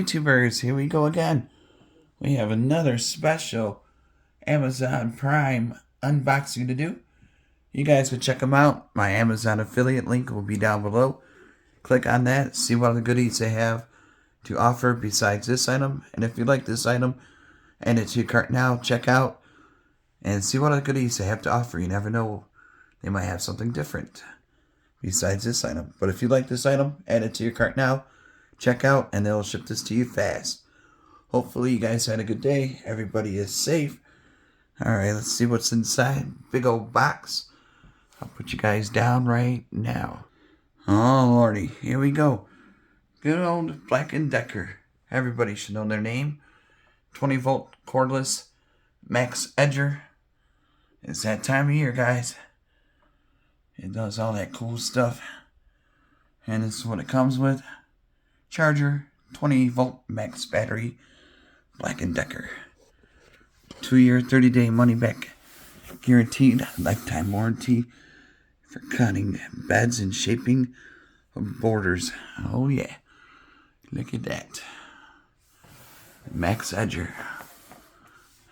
YouTubers, here we go again. We have another special Amazon Prime unboxing to do. You guys can check them out. My Amazon affiliate link will be down below. Click on that, see what other goodies they have to offer besides this item. And if you like this item, add it to your cart now. Check out and see what other goodies they have to offer. You never know, they might have something different besides this item. But if you like this item, add it to your cart now. Check out, and they'll ship this to you fast. Hopefully you guys had a good day. Everybody is safe. Alright, let's see what's inside. Big old box. I'll put you guys down right now. Oh lordy, here we go. Good old BLACK+DECKER. Everybody should know their name. 20 volt cordless max edger. It's that time of year, guys. It does all that cool stuff. And this is what it comes with. Charger, 20 volt max battery, BLACK+DECKER. 2-year, 30-day money back guaranteed, lifetime warranty for cutting beds and shaping of borders. Oh yeah, look at that. Max edger.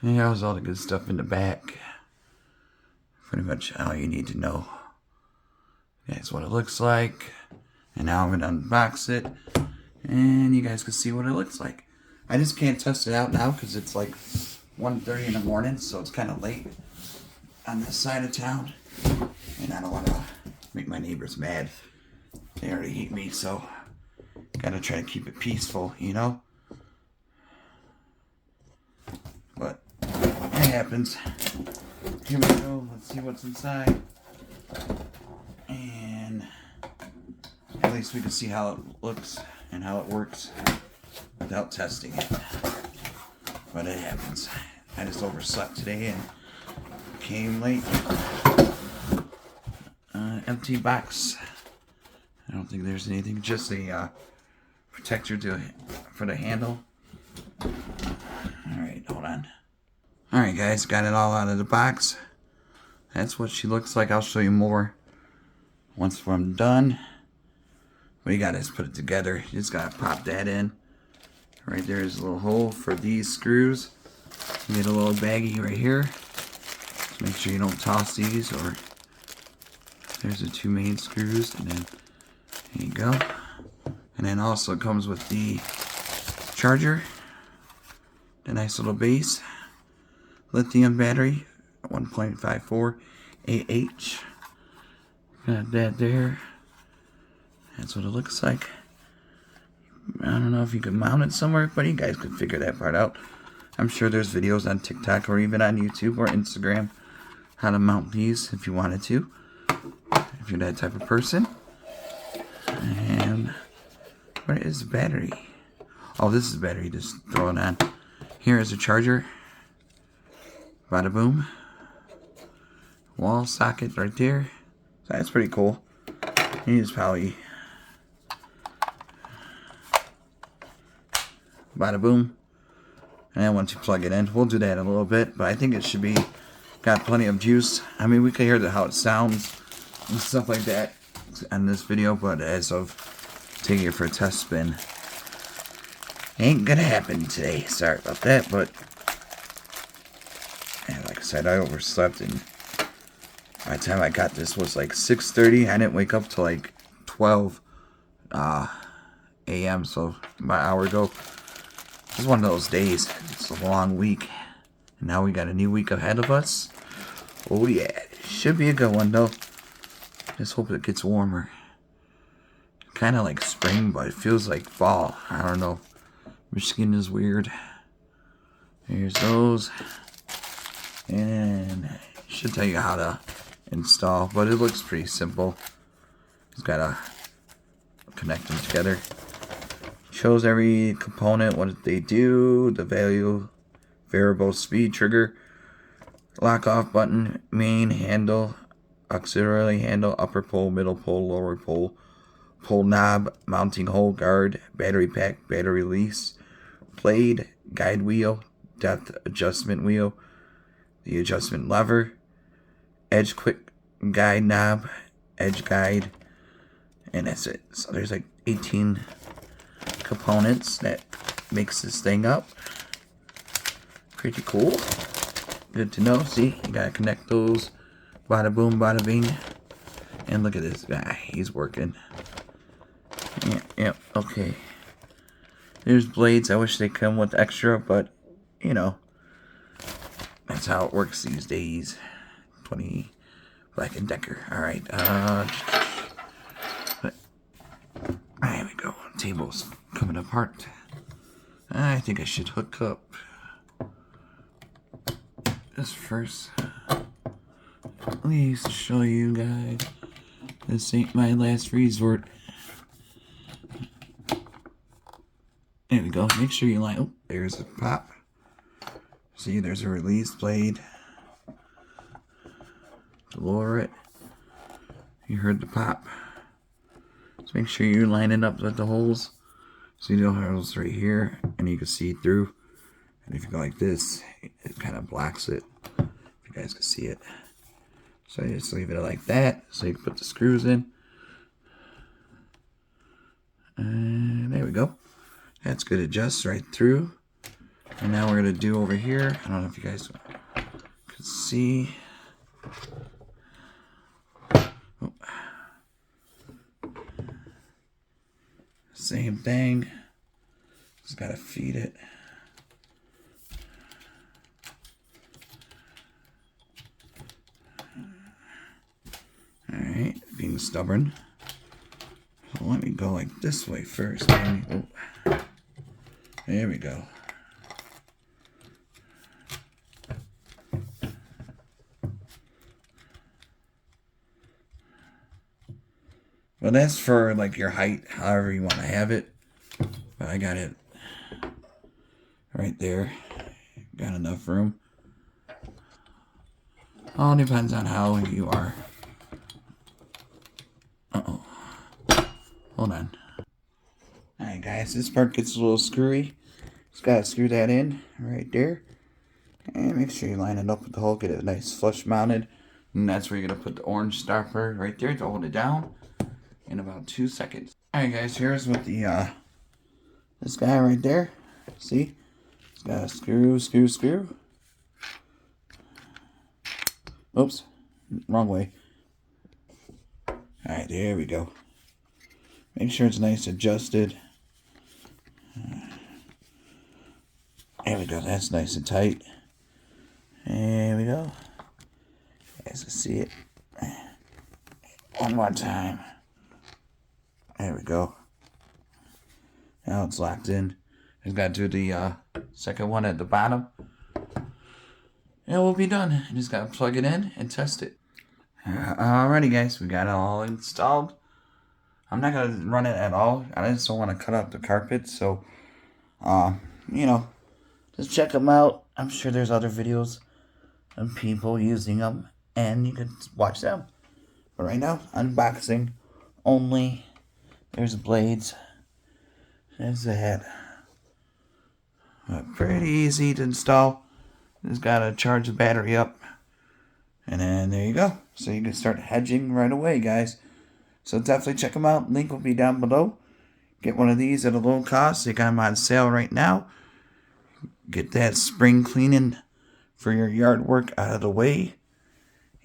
Here's all the good stuff in the back. Pretty much all you need to know. That's what it looks like. And now I'm going to unbox it. And you guys can see what it looks like. I just can't test it out now because it's like 1:30 in the morning, so it's kind of late on this side of town. And I don't want to make my neighbors mad. They already hate me, so gotta try to keep it peaceful, you know? But it happens. Here we go. Let's see what's inside. And at least we can see how it looks and how it works without testing it. But it happens. I just overslept today and came late. Empty box. I don't think there's anything. Just a protector for the handle. Alright, hold on. Alright guys, got it all out of the box. That's what she looks like. I'll show you more once I'm done. What you gotta is put it together. You just gotta pop that in. Right there is a little hole for these screws. You get a little baggie right here. Just make sure you don't toss these, or there's the 2 main screws, and then there you go. And then also comes with the charger, the nice little base, lithium battery, 1.54 AH. Got that there. That's what it looks like. I don't know if you can mount it somewhere, but you guys could figure that part out. I'm sure there's videos on TikTok or even on YouTube or Instagram how to mount these if you wanted to, if you're that type of person. And where is the battery? Oh, this is the battery. Just throw it on. Here is a charger. Bada boom. Wall socket right there. So that's pretty cool. You just probably bada boom. And then once you plug it in, we'll do that in a little bit, but I think it should be got plenty of juice. I mean, we can hear how it sounds and stuff like that on this video, but as of taking it for a test spin, ain't gonna happen today. Sorry about that, but like I said, I overslept, and by the time I got this was like 6:30. I didn't wake up till like 12 a.m. so about an hour ago. It's one of those days. It's a long week. And now we got a new week ahead of us. Oh yeah. Should be a good one though. Just hope it gets warmer. Kind of like spring, but it feels like fall. I don't know. Michigan is weird. Here's those. And it should tell you how to install, but it looks pretty simple. Just gotta connect them together. Shows every component, what they do, the value, variable speed trigger, lock off button, main handle, auxiliary handle, upper pole, middle pole, lower pole, pole knob, mounting hole, guard, battery pack, battery release, blade, guide wheel, depth adjustment wheel, the adjustment lever, edge quick guide knob, edge guide, and that's it. So there's like 18 components that makes this thing up. Pretty cool. Good to know. See, you gotta connect those. Bada boom, bada bing. And look at this guy. He's working. Yep, okay. There's blades. I wish they come with extra, but, you know, that's how it works these days. 20 Black & Decker. Alright, there we go. Table's coming apart. I think I should hook up this first. At least show you guys. This ain't my last resort. There we go. Make sure you line. Oh, there's a pop. See, there's a release blade. To lower it. You heard the pop. Just make sure you line it up with the holes. See the holes right here, and you can see through. And if you go like this, it kind of blocks it. If you guys can see it. So you just leave it like that, so you can put the screws in. And there we go. That's good. Adjust right through. And now we're going to do over here. I don't know if you guys can see. Oh. Same thing. Just got to feed it. Alright, being stubborn. So let me go like this way first. Oh. There we go. Well, that's for like your height, however you want to have it. But I got it right there. Got enough room. All depends on how you are. Uh-oh. Hold on. Alright guys, this part gets a little screwy. Just gotta screw that in right there. And make sure you line it up with the hole, get it nice flush mounted. And that's where you're gonna put the orange stopper right there to hold it down in about 2 seconds. Alright guys, here's what the this guy right there. See? It's got a screw. Oops, wrong way. Alright, there we go. Make sure it's nice adjusted. There we go, that's nice and tight. There we go. You guys can see it. One more time. There we go. Now it's locked in. Just got to do the second one at the bottom. And we'll be done. You just got to plug it in and test it. Alrighty guys, we got it all installed. I'm not going to run it at all. I just don't want to cut out the carpet. So, you know, just check them out. I'm sure there's other videos of people using them. And you can watch them. But right now, unboxing only. There's blades. There's the head. Pretty easy to install. Just gotta charge the battery up. And then there you go. So you can start hedging right away, guys. So definitely check them out. Link will be down below. Get one of these at a low cost. They got them on sale right now. Get that spring cleaning for your yard work out of the way.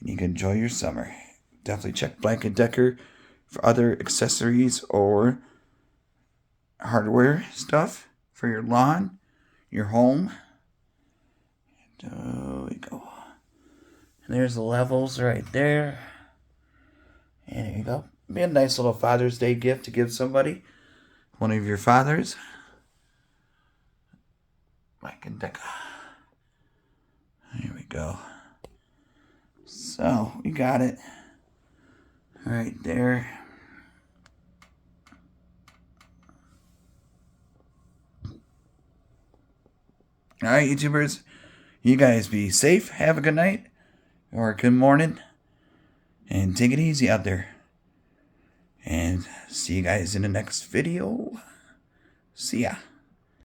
And you can enjoy your summer. Definitely check Black & Decker for other accessories or hardware stuff for your lawn, your home. There we go. And there's the levels right there. And there you go. Be a nice little Father's Day gift to give somebody. One of your fathers. Black & Decker. There we go. So, we got it. Right there. Alright, YouTubers. You guys be safe. Have a good night. Or a good morning. And take it easy out there. And see you guys in the next video. See ya.